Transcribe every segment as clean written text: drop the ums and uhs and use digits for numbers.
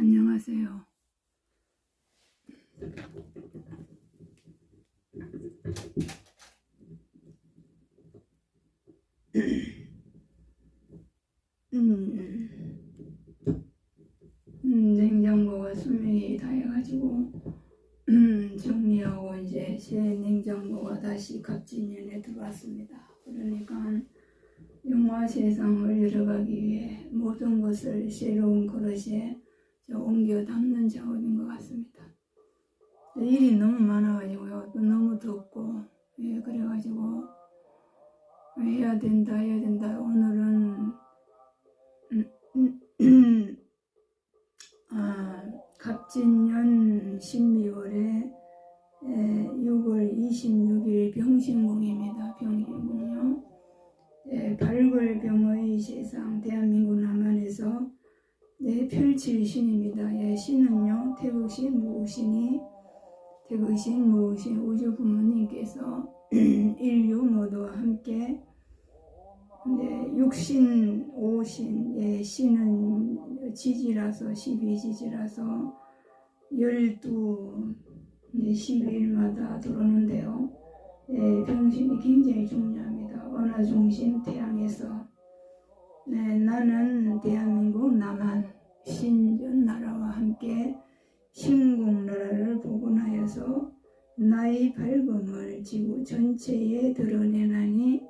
안녕하세요. 냉장고가 수명이 다해가지고 정리하고 이제 새 냉장고가 다시 갑진년에 들어왔습니다. 그러니까 영화 세상을 열어가기 위해 모든 것을 새로운 그릇에 옮겨 담는 작업인 것 같습니다. 일이 너무 많아가지고요. 또 너무 덥고, 그래가지고 해야 된다. 오늘은 갑진년 12월에 6월 26일 병신궁입니다. 병신궁요. 발골병의 세상 대한민국 남한에서 펼칠 신입니다. 신은요, 태극신 무신이 우주 부모님께서 인류 모두와 함께 육신, 오신, 신은 지지라서 12지지라서 12일마다 들어오는데요. 병신이 굉장히 중요합니다. 원화중심 태양에서 나는 대한민국 남한 신전 나라와 함께 신궁 나라를 복원하여서 나의 밝음을 지구 전체에 드러내나니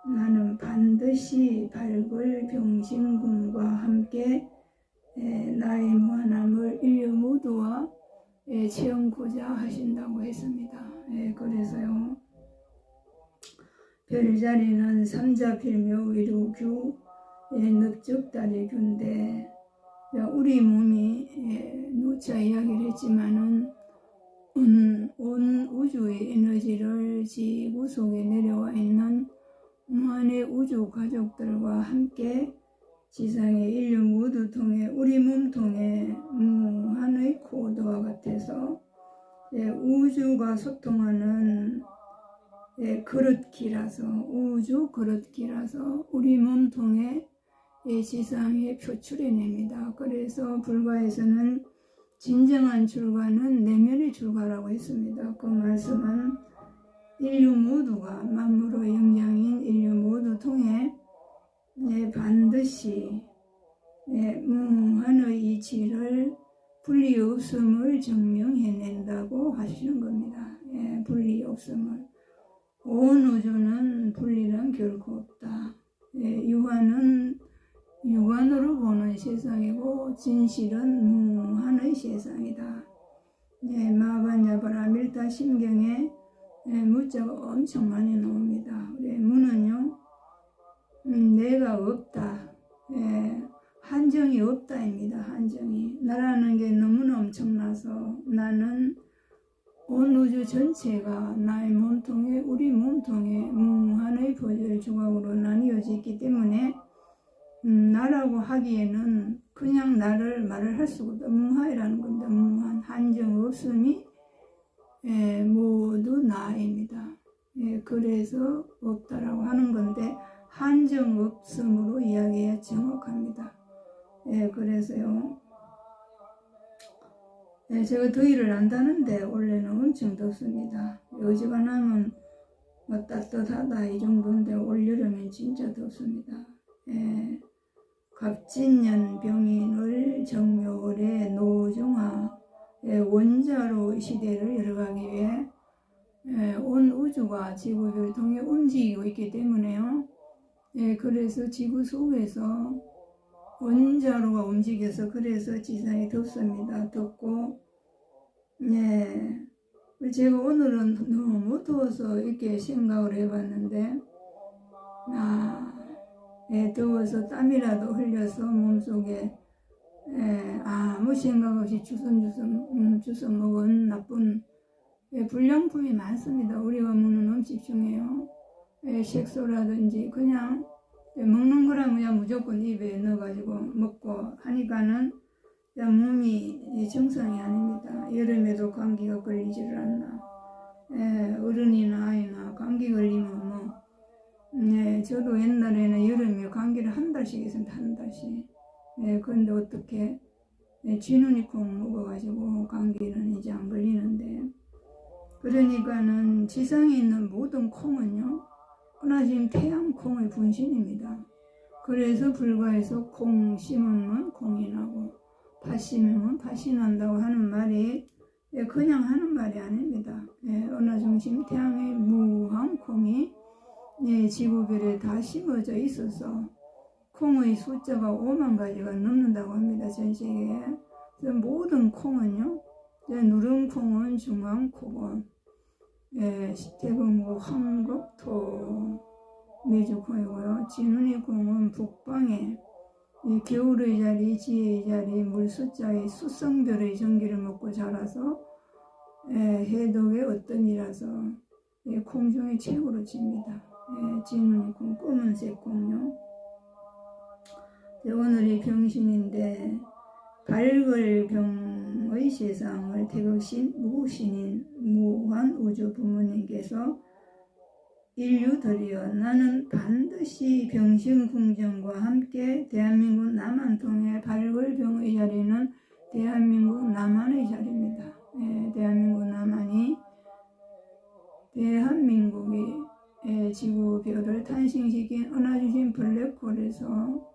나는 반드시 밝을 병신궁과 함께 나의 무한함을 인류 모두와 체험고자 하신다고 했습니다. 그래서요, 별자리는 삼자필묘 위루규 늪적다리규인데 우리 몸이 누차 이야기를 했지만은 온 우주의 에너지를 지구 속에 내려와 있는 무한의 우주 가족들과 함께 지상의 인류 모두 통해 우리 몸 통해 무한의 코드와 같아서 우주가 소통하는 그릇기라서 우주 그릇기라서 우리 몸 통해 지상에 표출해냅니다. 그래서 불가에서는 진정한 출가는 내면의 출가라고 했습니다. 그 말씀은 인류 모두가 만물의 영장인 인류 모두 통해 반드시 무한의 이치를 분리 없음을 증명해낸다고 하시는 겁니다. 분리 없음을. 온 우주는 분리란 결코 없다. 유한은 유관으로 보는 세상이고 진실은 무한의 세상이다. 마반야바라 밀타심경에 무자가 엄청 많이 나옵니다. 무는요, 내가 없다. 한정이 없다입니다. 한정이. 나라는 게 너무나 엄청나서 나는 온 우주 전체가 나의 몸통에 우리 몸통에 무한의 보혈 조각으로 나뉘어져 있기 때문에 나라고 하기에는 그냥 나를 말을 할 수가 없다. 무한이라는 건데 무한 한정 없음이 모두 나입니다. 그래서 없다라고 하는 건데 한정 없음으로 이야기해야 정확합니다. 그래서요, 제가 더위를 안다는데 원래는 엄청 덥습니다. 어지간하면 따뜻하다 이 정도인데 올여름엔 진짜 덥습니다. 갑진년 병인을 정묘월에 노정화 원자로 시대를 열어가기 위해 온 우주가 지구를 통해 움직이고 있기 때문에요. 그래서 지구 속에서 원자로가 움직여서 그래서 지상이 덥습니다. 덥고 제가 오늘은 너무 더워서 이렇게 생각을 해봤는데 더워서 땀이라도 흘려서 몸속에 아무 생각 없이 주워 먹은 나쁜 불량품이 많습니다. 우리가 먹는 음식 중에요. 색소라든지 그냥 먹는 거랑 그냥 무조건 입에 넣어가지고 먹고 하니까는 몸이 정상이 아닙니다. 여름에도 감기가 걸리지를 않나. 어른이나 아이나 감기 걸리면 저도 옛날에는 여름에 감기를 한 달씩 했습니다. 한 달씩. 그런데 어떻게 쥐눈이 콩 먹어가지고 감기는 이제 안 걸리는데, 그러니까는 지상에 있는 모든 콩은요, 하나님 태양콩의 분신입니다. 그래서 불가에서 콩 심으면 콩이 나고 팥 심으면 팥이 난다고 하는 말이 그냥 하는 말이 아닙니다. 은하중심 태양의 무한 콩이 지구별에 다 심어져 있어서 콩의 숫자가 5만 가지가 넘는다고 합니다. 전 세계에. 그래서 모든 콩은요, 누름콩은 중앙콩은, 대금고 황곡토 메주콩이고요. 진운이콩은 북방에 겨울의 자리, 지혜의 자리, 물숫자의 수성별의 전기를 먹고 자라서 해독의 어뜸이라서 콩 중에 최고로 칩니다. 진운이콩, 검은색 콩요. 오늘이 병신인데 발걸 병의 세상을 태극신 무신인 무한 우주 부모님께서 인류들이여, 나는 반드시 병신궁정과 함께 대한민국 남한통의 발걸병의 자리는 대한민국 남한의 자리입니다. 대한민국 남한이 대한민국이 지구별을 탄생시킨 은하중심 블랙홀에서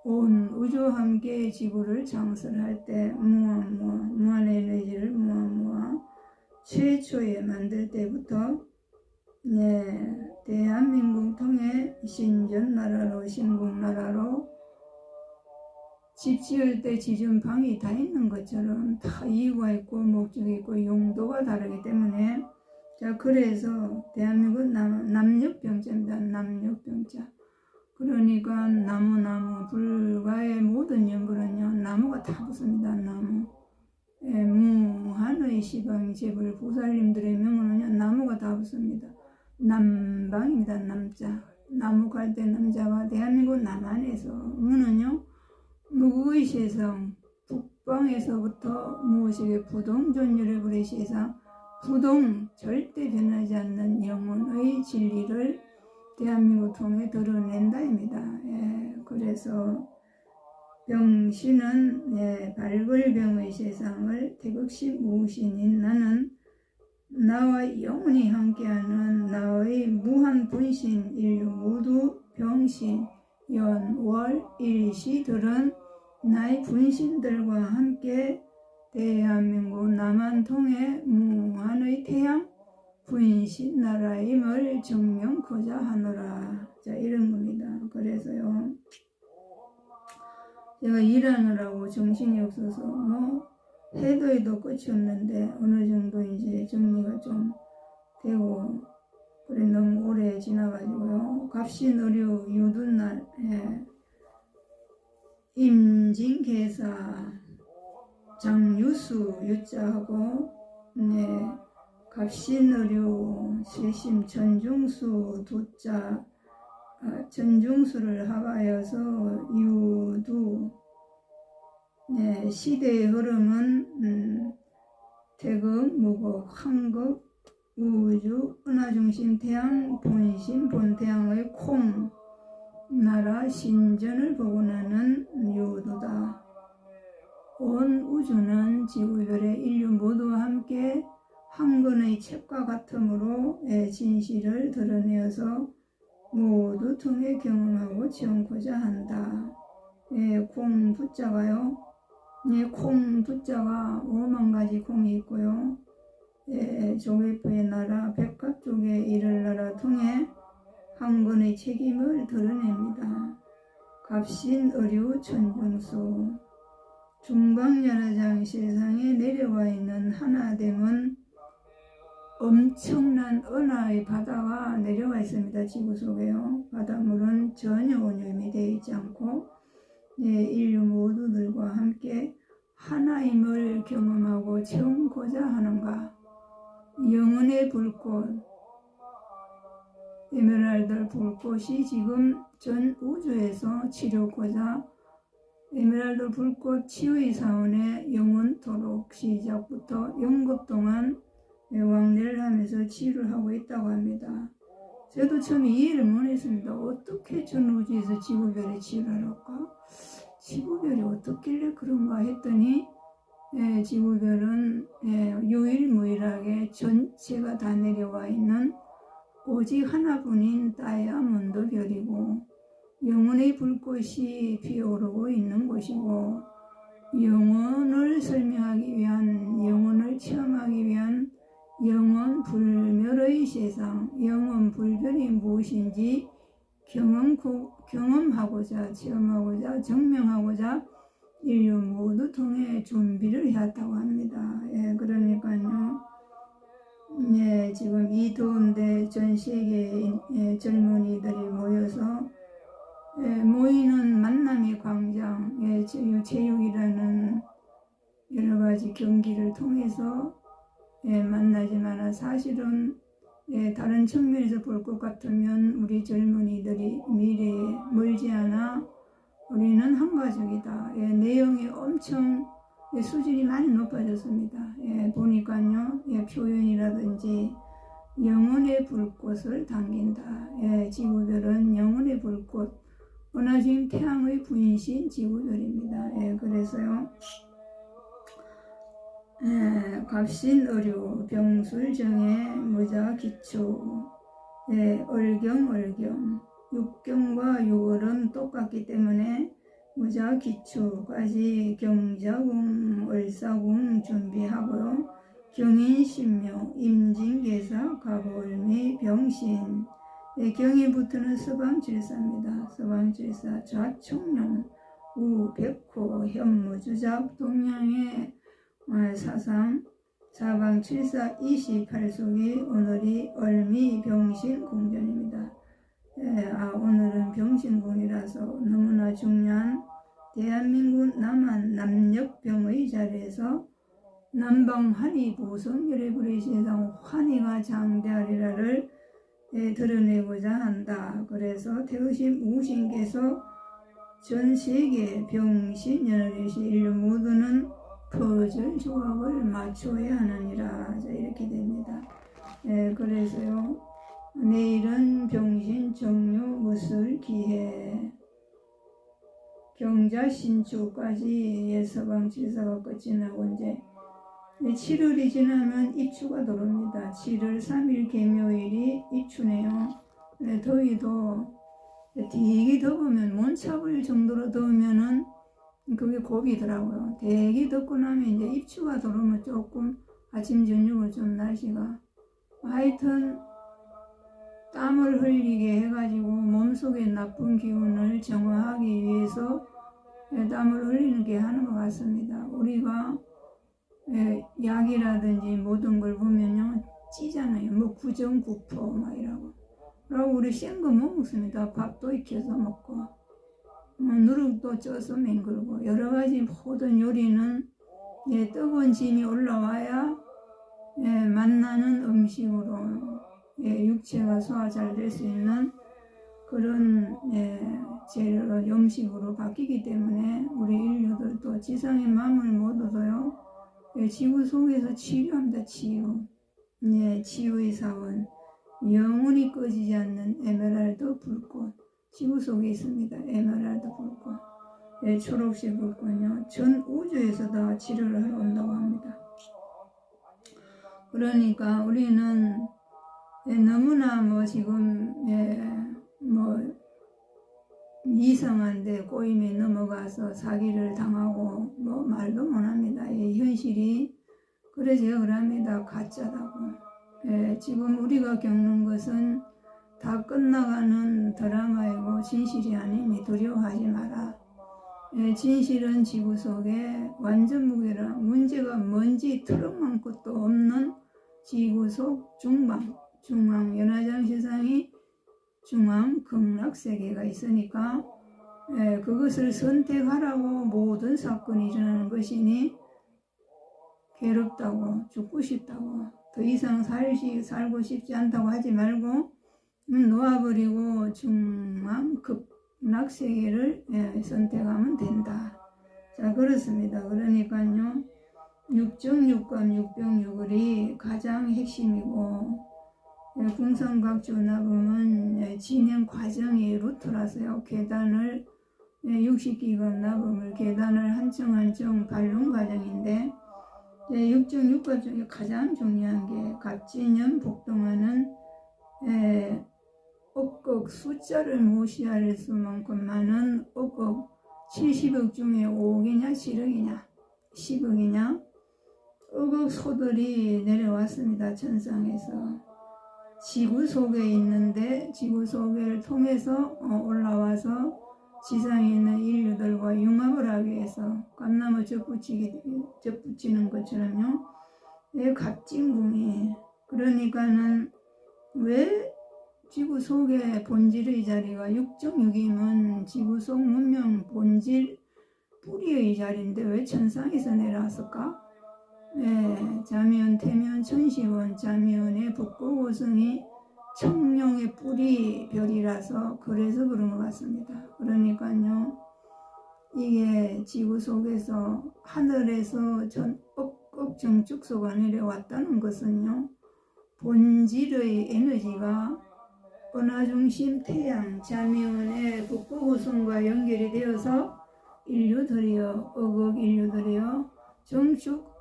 온 우주와 함께 지구를 창설할 때 무한 에너지를 무한 최초에 만들 때부터 대한민국 통해 신전나라로 신국나라로 집 지을 때 지준 방이 다 있는 것처럼 다 이유가 있고 목적이 있고 용도가 다르기 때문에, 자, 그래서 대한민국 남녘병자입니다. 남녘병자. 그러니까 나무 불가의 모든 연불은요, 나무가 다 붙습니다. 나무. 무한의 시방 제불 보살님들의 명언은요, 나무가 다 붙습니다. 남방입니다. 남자. 나무 갈 때 남자가 대한민국 남한에서, 무는요, 무구의 세상 북방에서부터 무엇이게 부동존율의 불의 세상, 부동 절대 변하지 않는 영혼의 진리를 대한민국 통해 드러낸다입니다. 그래서 병신은 발걸병의 세상을 태극신 무신인 나는 나와 영원히 함께하는 나의 무한 분신 인류 모두 병신 연월 일시들은 나의 분신들과 함께 대한민국 남한 통해 무한의 태양 분신 나라임을 증명코자 하노라. 자, 이런 겁니다. 그래서요, 제가 일하느라고 정신이 없어서 해도 끝이 없는데 어느 정도 이제 정리가 좀 되고, 그래 너무 오래 지나가지고요. 갑신의류 유둔날 임진개사 장유수 유자하고 갑신의류 쇠심 전중수 두자, 전중수를 합하여서 유두. 시대의 흐름은 태극, 무극, 황극, 우주, 은하중심 태양, 본심, 본태양의 콩, 나라, 신전을 복원하는 유두다. 온 우주는 지구별의 인류 모두와 함께 한 권의 책과 같음으로 진실을 드러내어서 모두 통해 경험하고 지원코자 한다. 콩 부자가요, 콩 부자가 5만 가지 콩이 있고요. 조개포의 나라, 백합족의 일을 나라 통해 한 권의 책임을 드러냅니다. 갑신, 의류, 천중수. 중방연화장 세상에 내려와 있는 하나됨은 엄청난 은하의 바다가 내려와 있습니다. 지구 속에요. 바닷물은 전혀 오염이 되어 있지 않고 인류 모두들과 함께 하나임을 경험하고 채우고자 하는가. 영혼의 불꽃, 에메랄드 불꽃이 지금 전 우주에서 치료고자 에메랄드 불꽃 치유의 사원의 영원토록 시작부터 영급 동안 왕래를 하면서 치유를 하고 있다고 합니다. 저도 처음에 이해를 못했습니다. 어떻게 전 우주에서 지구별에 치유를 할까? 지구별이 어떻길래 그런가 했더니 지구별은 유일무이하게 전체가 다 내려와 있는 오직 하나뿐인 다이아몬드 별이고, 영혼의 불꽃이 피어오르고 있는 곳이고, 영혼을 설명하기 위한, 영혼을 체험하기 위한 영혼 불멸의 세상, 영혼 불변이 무엇인지 경험하고자, 체험하고자, 증명하고자 인류 모두 통해 준비를 해왔다고 합니다. 그러니까요, 지금 이 더운데 전 세계의 젊은이들이 모여서 모이는 만남의 광장, 체육이라는 여러 가지 경기를 통해서 만나지만 사실은 다른 측면에서 볼 것 같으면 우리 젊은이들이 미래에 멀지 않아 우리는 한 가족이다. 내용이 엄청 수준이 많이 높아졌습니다. 보니까요, 표현이라든지 영혼의 불꽃을 당긴다. 지구별은 영혼의 불꽃, 은하수인 태양의 분신 지구별입니다. 그래서요, 갑신 의류, 병술정의 무자 기초, 얼경, 육경과 유월은 똑같기 때문에 무자 기초까지 경자궁, 얼사궁 준비하고요. 경인신묘, 임진계사, 가보을미, 병신, 경인부터는 서방질사입니다. 서방질사, 좌총룡, 우백호, 현무주작, 동양의 사상, 사방칠사 28속이 오늘이 얼미 병신 공전입니다. 오늘은 병신궁이라서 너무나 중요한 대한민국 남한 남녘병의 자리에서 남방 환희 보성열애불의 세상 환희가 장대하리라를 드러내고자 한다. 그래서 태우신 우신께서 전 세계 병신 연합시 인류 모두는 퍼즐 조각을 맞춰야 하느니라. 이렇게 됩니다. 그래서요, 내일은 병신 정유 무술 기해 경자 신축까지 서방칠사가 끝이 나고 이제 7월이 지나면 입추가 들어옵니다. 7월 3일 개묘일이 입추네요. 더위도 되게 더우면 몸차볼 정도로 더우면은 그게 고비더라고요. 되게 덥고 나면 이제 입추가 들어오면 조금 아침 저녁을 좀 날씨가 하여튼 땀을 흘리게 해가지고 몸속에 나쁜 기운을 정화하기 위해서 땀을 흘리는 게 하는 것 같습니다. 우리가 약이라든지 모든 걸 보면요, 찌잖아요. 뭐 구정구포 막 이라고. 그리고 우리 센 거 못 먹습니다. 밥도 익혀서 먹고, 누룩도 쪄서 맹글고, 여러 가지 모든 요리는 뜨거운 짐이 올라와야 만나는 음식으로 육체가 소화 잘 될 수 있는 그런 재료, 음식으로 바뀌기 때문에 우리 인류들도 지상의 마음을 모두도요, 지구 속에서 치유합니다. 치유의 사원, 영원히 꺼지지 않는 에메랄드 불꽃, 지구 속에 있습니다. 에메랄드 불꽃, 초록색 불꽃요, 전 우주에서 다 치료를 하러 온다고 합니다. 그러니까 우리는 너무나 지금 이상한데 꼬임에 넘어가서 사기를 당하고 말도 못합니다. 현실이 그래 제가 그럽니다. 가짜라고. 지금 우리가 겪는 것은 다 끝나가는 드라마이고 진실이 아니니 두려워하지 마라. 진실은 지구 속에 완전 무게라 문제가 뭔지 트럭만큼도 없는 지구 속 중앙 연화장 세상이 중앙 극락세계가 있으니까 그것을 선택하라고 모든 사건이 일어나는 것이니 괴롭다고 죽고 싶다고 더 이상 살고 싶지 않다고 하지 말고 놓아버리고 중앙 극락세계를 선택하면 된다. 자, 그렇습니다. 그러니까요, 육정육감 육병육을이 가장 핵심이고, 궁성각주납음은 진행 과정의 루트라서요. 계단을 60기간 납음을 계단을 한층 한층 밟는 과정인데 육정육과 중에 가장 중요한 게 갑진년 복동화는 억억 숫자를 무시할 수만큼 많은 억억 70억 중에 5억이냐 7억이냐 10억이냐 억억 소들이 내려왔습니다. 천상에서 지구 속에 있는데 지구 속을 통해서 올라와서 지상에 있는 인류들과 융합을 하기 위해서 감나무 접붙이는 것처럼요. 갑진궁이 그러니까는 왜 지구 속의 본질의 자리가 육정육임은 지구 속 문명 본질 뿌리의 자리인데 왜 천상에서 내려왔을까? 자미원, 태미원, 천시원, 자미원의 북고고성이 청룡의 뿌리 별이라서 그래서 그런 것 같습니다. 그러니까요, 이게 지구 속에서 하늘에서 억억 정축소가 내려왔다는 것은요, 본질의 에너지가 은하중심 태양, 자미원의 북고고성과 연결이 되어서 인류들이여, 억억 인류들이여,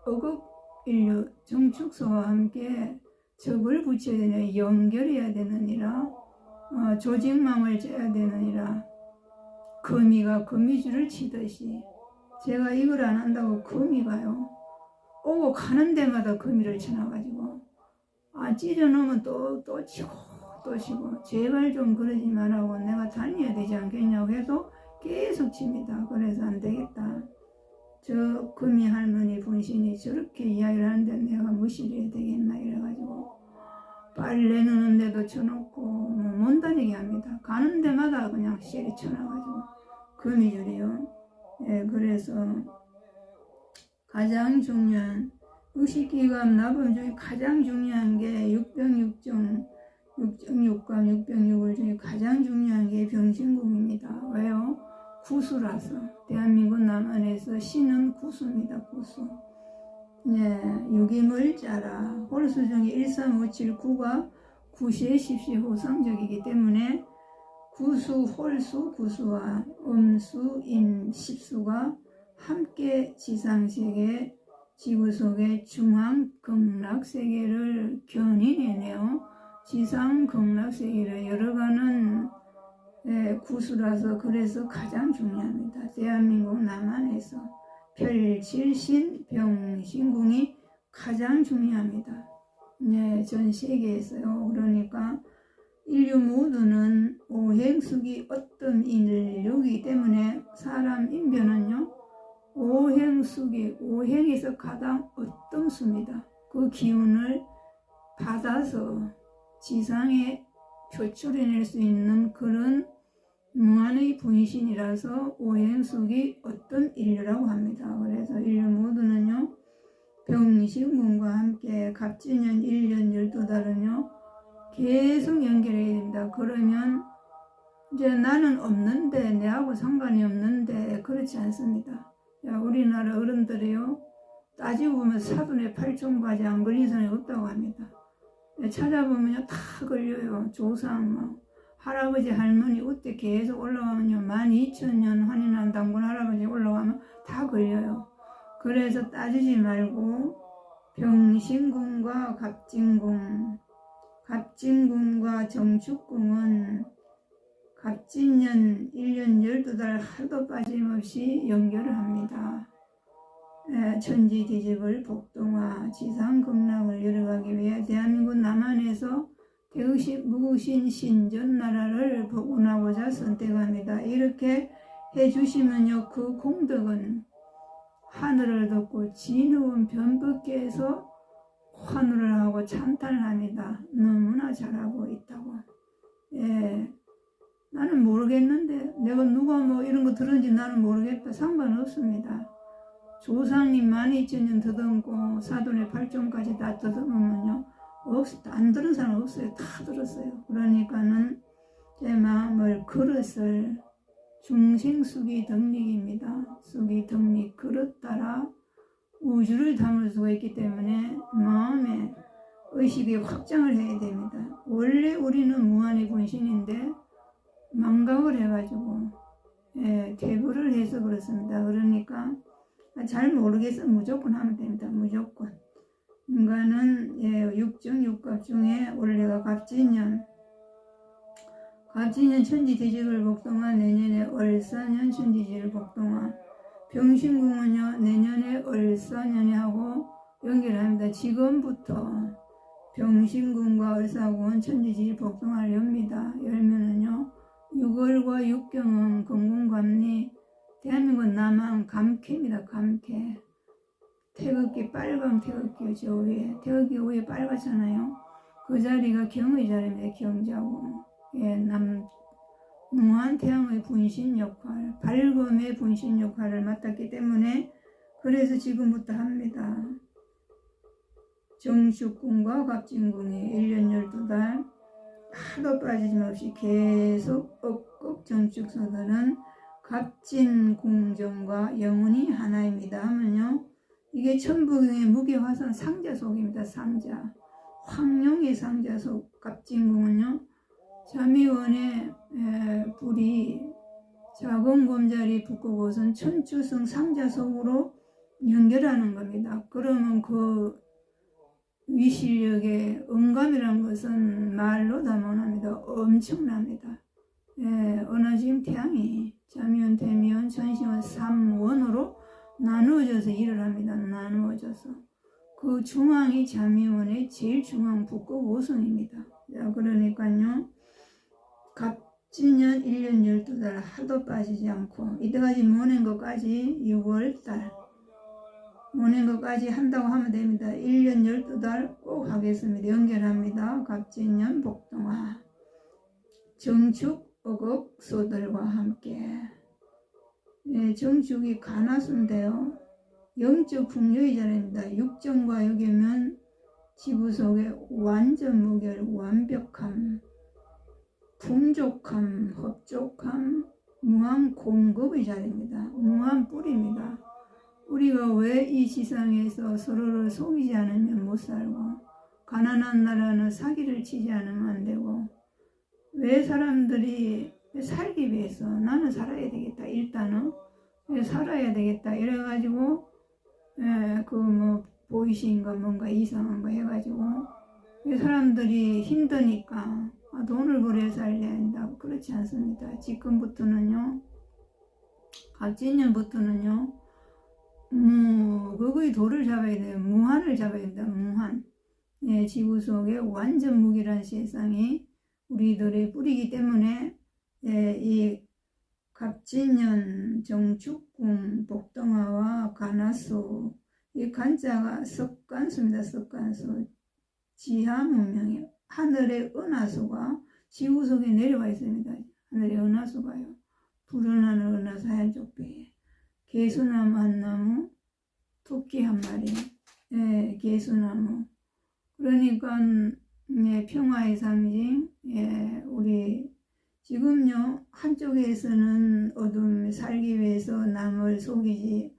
억억 인류, 정축소와 함께 접을 붙여야 되느니라, 연결해야 되느니라, 조직망을 짜야 되느니라, 거미가 거미줄을 치듯이 제가 이걸 안 한다고 거미가요 오고 가는 데마다 거미를 쳐놔가지고 찢어놓으면 또 치고 또 치고 제발 좀 그러지 말라고 내가 다녀야 되지 않겠냐고 해서 계속 칩니다. 그래서 안 되겠다. 저 거미 할머니 분신이 저렇게 이야기를 하는데 내가 무시를 해야 되겠나 이래가지고 빨래 넣는데도 쳐놓고 못 다니게 합니다. 가는 데마다 그냥 쉐리 쳐놔가지고 거미줄이요. 그래서 가장 중요한 의식기감 나범 중에 가장 중요한 게 육병육정 육정육감 육병육을 중에 가장 중요한 게 병신궁입니다. 왜요? 구수라서 대한민국 남한에서 신은 구수입니다. 구수. 유기물자라 홀수 중에 13579가 구시의 십시 호상적이기 때문에 구수, 홀수, 구수와 음수, 임, 십수가 함께 지상세계, 지구 속의 중앙 극락세계를 견인해내요. 지상 극락세계를 열어가는 구수라서 그래서 가장 중요합니다. 대한민국 남한에서 별칠신 병신궁이 가장 중요합니다. 전 세계에서요. 그러니까 인류 모두는 오행숙이 어떤 인류이기 때문에 사람 인변은요. 오행숙이 오행에서 가장 어떤 수입니다. 그 기운을 받아서 지상에 표출해낼 수 있는 그런 무한의 분신이라서 오행숙이 어떤 인류라고 합니다. 그래서 인류 모두는요. 병신궁과 함께 갑진년 1년 12달은요. 계속 연결해야 됩니다. 그러면 이제 나는 없는데 내하고 상관이 없는데 그렇지 않습니다. 우리나라 어른들이요. 따지고 보면 사돈의 8종까지 안 걸린 사람이 없다고 합니다. 찾아보면요. 다 걸려요. 조상 할아버지 할머니 우때 계속 올라가면요. 12,000년 환인한 당군 할아버지 올라가면 다 걸려요. 그래서 따지지 말고 병신궁과 갑진궁과 정축궁은 갑진년 1년 12달 하루도 빠짐없이 연결을 합니다. 천지 뒤집을 복동화 지상극락을 열어가기 위해 대한민국 남한에서 대의식 무신 신전나라를 복원하고자 선택합니다. 이렇게 해주시면요. 그 공덕은 하늘을 덮고 진우은 변법계에서 환호를 하고 찬탄을 합니다. 너무나 잘하고 있다고. 나는 모르겠는데 내가 누가 이런 거 들은지 나는 모르겠다. 상관없습니다. 조상님 12,000년 더듬고 사돈의 8종까지 다 더듬으면요. 안 들은 사람 없어요. 다 들었어요. 그러니까는 제 마음을 그릇을 중생수기 덕力입니다. 수기 덕力그릇 따라 우주를 담을 수가 있기 때문에 마음의 의식이 확장을 해야 됩니다. 원래 우리는 무한의 분신인데 망각을 해가지고 퇴보를 해서 그렇습니다. 그러니까 잘 모르겠으면 무조건 하면 됩니다. 무조건. 인간은 육중 육갑 중에 올해가 갑진년 천지지직을 복동하, 내년에 을사년 천지지를 복동하. 병신궁은요 내년에 을사년에 하고 연결합니다. 지금부터 병신궁과 을사궁은 천지지를 복동을 엽니다. 열면은요 6월과 육경은 건궁감리, 대한민국 남한 감캐입니다. 감캐. 태극기, 빨간 태극기 저 위에, 태극기 위에 빨갛잖아요. 그 자리가 경의 자리입니다. 경자고. 무한 태양의 분신 역할, 밝음의 분신 역할을 맡았기 때문에 그래서 지금부터 합니다. 정축궁과 갑진궁이 1년 12달 하도 빠짐없이 계속 억극 정축서들은 갑진궁정과 영혼이 하나입니다 하면요, 이게 천부경의 무게화선 상자속입니다. 상자. 황룡의 상자속. 갑진궁은요 자미원의 불이 작은 곰자리 북극옷은 천추성 상자속으로 연결하는 겁니다. 그러면 그 위실력의 음감이라는 것은 말로 다 못합니다. 엄청납니다. 은하지금 태양이 자미원, 대미원, 천시원 3원으로 나누어져서 일을 합니다. 나누어져서. 그 중앙이 자미원의 제일 중앙 북극오성입니다. 자, 그러니까요. 갑진년 1년 12달 하도 빠지지 않고 이때까지 모낸 것까지 6월달 모낸 것까지 한다고 하면 됩니다. 1년 12달 꼭 하겠습니다. 연결합니다. 갑진년 복동화 정축 어극소들과 함께. 정축이 가나수인데요. 영적 풍요의 자리입니다. 육정과 역이면 지구 속에 완전 무결, 완벽함, 풍족함, 흡족함, 무한 공급의 자리입니다. 무한 뿌리입니다. 우리가 왜 이 세상에서 서로를 속이지 않으면 못 살고, 가난한 나라는 사기를 치지 않으면 안 되고, 왜 사람들이 살기 위해서 나는 살아야 되겠다. 일단은 살아야 되겠다. 이래가지고 보이시인가 뭔가 이상한 거 해가지고 사람들이 힘드니까 돈을 벌여 살려야 한다고. 그렇지 않습니다. 지금부터는요, 갑진년부터는요, 그거의 도를 잡아야 돼요. 무한을 잡아야 된다. 무한. 지구 속에 완전 무기란 세상이 우리들의 뿌리이기 때문에 이 갑진년 정축궁 복동화와 가나수, 이 간자가 석간수입니다. 석간수. 지하 문명이에요. 하늘의 은하수가 지구 속에 내려와 있습니다. 하늘의 은하수가요. 푸른 하늘 은하수 하얀 쪽배에 개수나무 한 나무, 토끼 한 마리, 개수나무. 그러니까 평화의 상징. 우리 지금요 한쪽에서는 어둠 살기 위해서 남을 속이지,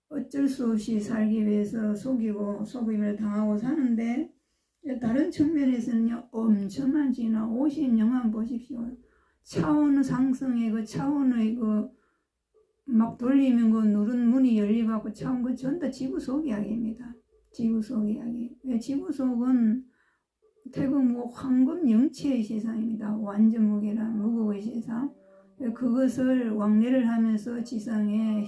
어쩔 수 없이 살기 위해서 속이고 속임을 당하고 사는데, 다른 측면에서는요 엄청난 진화, 50년만 보십시오. 차원 상승의 그 차원의 막 돌리면 누른 문이 열려갖고 차원 그 전부 지구 속 이야기입니다. 지구 속 이야기. 지구 속은 태국 황금 영체의 세상입니다. 완전 무게란 무거의 세상. 그것을 왕래를 하면서 지상에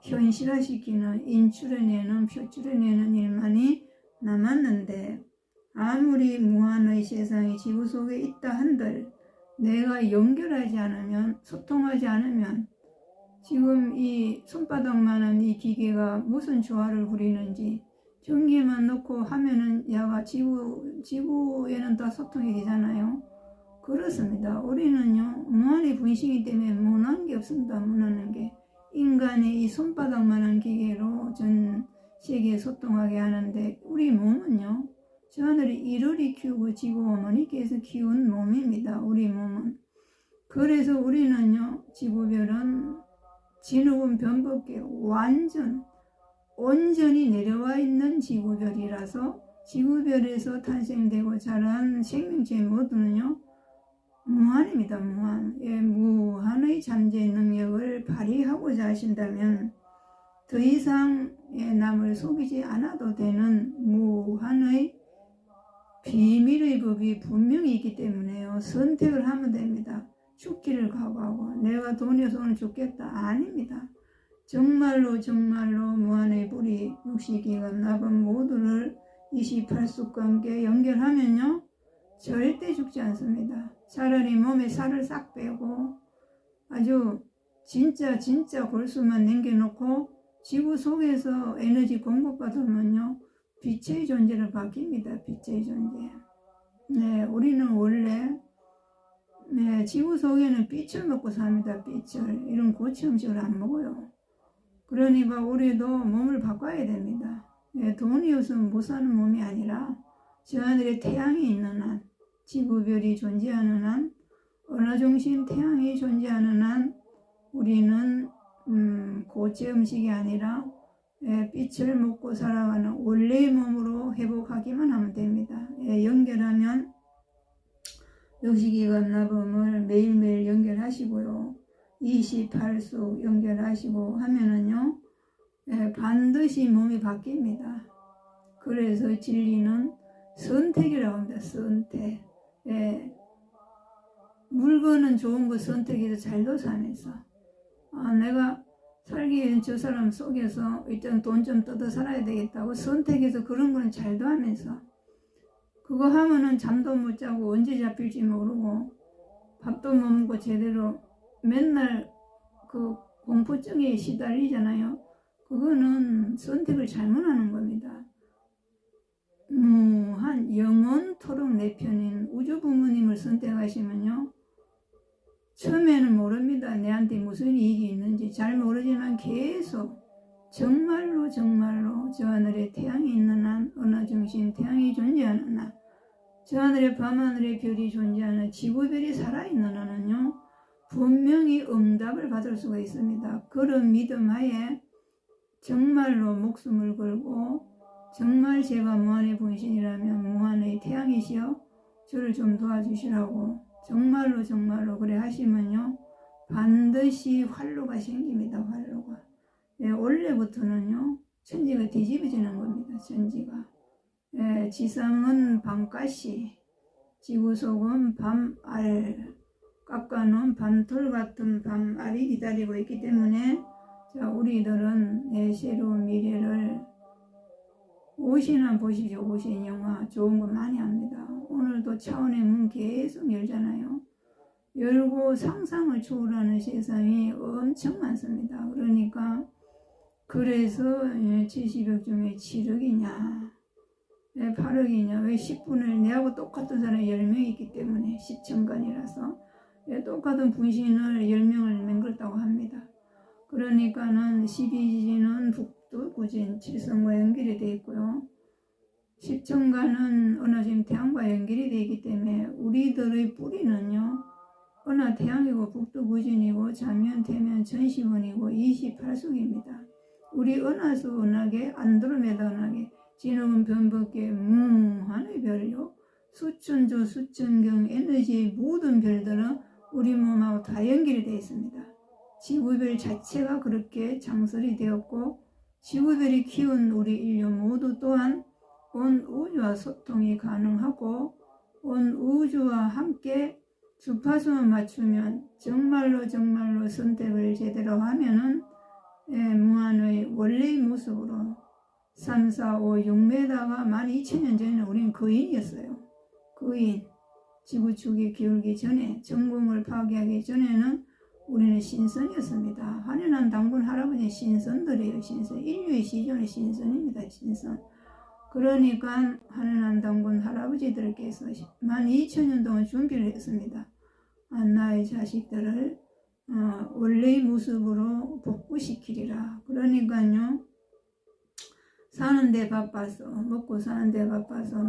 현실화시키는, 인출해내는, 표출해내는 일만이 남았는데, 아무리 무한의 세상이 지구 속에 있다 한들 내가 연결하지 않으면, 소통하지 않으면, 지금 이 손바닥만한 이 기계가 무슨 조화를 부리는지, 전기만 넣고 하면은 야가 지구에는 다 소통이 되잖아요. 그렇습니다. 우리는요 무한의 분신이기 때문에 무한한 게 없습니다. 무한한 게. 인간이 이 손바닥만한 기계로 전 세계에 소통하게 하는데, 우리 몸은요 저 하늘이 이루리 키우고 지구 어머니께서 키운 몸입니다. 우리 몸은. 그래서 우리는요 지구별은 진흙은 변법계 온전히 내려와 있는 지구별이라서, 지구별에서 탄생되고 자란 생명체 모두는요 무한입니다. 무한. 무한의 잠재 능력을 발휘하고자 하신다면 더 이상 남을 속이지 않아도 되는 무한의 비밀의 법이 분명히 있기 때문에요. 선택을 하면 됩니다. 죽기를 각오하고 내가 돈이 없어 오늘 죽겠다. 아닙니다. 정말로 무한의 불이 육식이건 나번 모두를 28숙과 함께 연결하면요. 절대 죽지 않습니다. 차라리 몸에 살을 싹 빼고 아주 진짜 골수만 남겨놓고 지구 속에서 에너지 공급받으면요. 빛의 존재로 바뀝니다. 빛의 존재. 네, 우리는 원래 지구 속에는 빛을 먹고 삽니다. 빛을. 이런 고체 음식을 안 먹어요. 그러니까 우리도 몸을 바꿔야 됩니다. 돈이 없으면 못 사는 몸이 아니라 저 하늘에 태양이 있는 한, 지구별이 존재하는 한, 은하중심 태양이 존재하는 한 우리는 고체 음식이 아니라 빛을 먹고 살아가는 원래의 몸으로 회복하기만 하면 됩니다. 연결하면 역시기관나범을 매일매일 연결하시고요. 28수 연결하시고 하면은요. 반드시 몸이 바뀝니다. 그래서 진리는 선택이라고 합니다. 선택. 물건은 좋은 거 선택해서 잘도 사면서 내가 살기 위해 저 사람 속에서 일단 돈 좀 뜯어 살아야 되겠다고 선택해서 그런 거는 잘도 하면서 그거 하면은 잠도 못 자고 언제 잡힐지 모르고 밥도 못 먹고 제대로 맨날 그 공포증에 시달리잖아요. 그거는 선택을 잘못하는 겁니다. 한 영원토록 내 편인 우주 부모님을 선택하시면요. 처음에는 모릅니다. 내한테 무슨 이익이 있는지 잘 모르지만 계속 정말로 저 하늘에 태양이 있는 한, 은하중심 태양이 존재하는 한, 저 하늘에 밤하늘에 별이 존재하는 지구별이 살아있는 한은요. 분명히 응답을 받을 수가 있습니다. 그런 믿음 하에 정말로 목숨을 걸고 정말 제가 무한의 분신이라면 무한의 태양이시여 저를 좀 도와주시라고 정말로 그래 하시면요. 반드시 활로가 생깁니다. 활로가. 원래부터는요. 천지가 뒤집어지는 겁니다. 천지가. 지상은 밤가시, 지구 속은 밤알, 깎아놓은 밤돌 같은 밤알이 기다리고 있기 때문에 자, 우리들은 새로운 미래를 오신한 보시죠. 오신 영화 좋은 거 많이 합니다. 오늘도 차원의 문 계속 열잖아요. 열고 상상을 초월하는 세상이 엄청 많습니다. 그러니까 그래서 70억 중에 7억이냐 8억이냐 왜 10분을 내하고 똑같은 사람이 10명이 있기 때문에 10천간이라서 똑같은 분신을 10명을 맹글다고 합니다. 그러니까는 12지진은 북두 구진 칠성과 연결이 되어 있고요. 10천간은 은하중 태양과 연결이 되어 있기 때문에 우리들의 뿌리는요. 은하 태양이고 북두 구진이고 자면 태면 전시원이고 28숙입니다. 우리 은하수 은하계 안드로메다 은하계 진흙은 변법계 무한의 별요 수천조 수천경 에너지의 모든 별들은 우리 몸하고 다 연결이 되어 있습니다. 지구별 자체가 그렇게 장설이 되었고 지구별이 키운 우리 인류 모두 또한 온 우주와 소통이 가능하고 온 우주와 함께 주파수만 맞추면 정말로 선택을 제대로 하면은 무한의 원래의 모습으로 3, 4, 5, 6m가 12,000년 전에는 우리는 거인이었어요. 거인. 지구축이 기울기 전에 전공을 파괴하기 전에는 우리는 신선이었습니다. 환연한 당군 할아버지 신선들이에요. 신선. 인류의 시존의 신선입니다. 신선. 그러니까 환연한 당군 할아버지들께서 12,000년 동안 준비를 했습니다. 나의 자식들을 원래의 모습으로 복구시키리라. 그러니까요. 사는데 바빠서 먹고 사는데 바빠서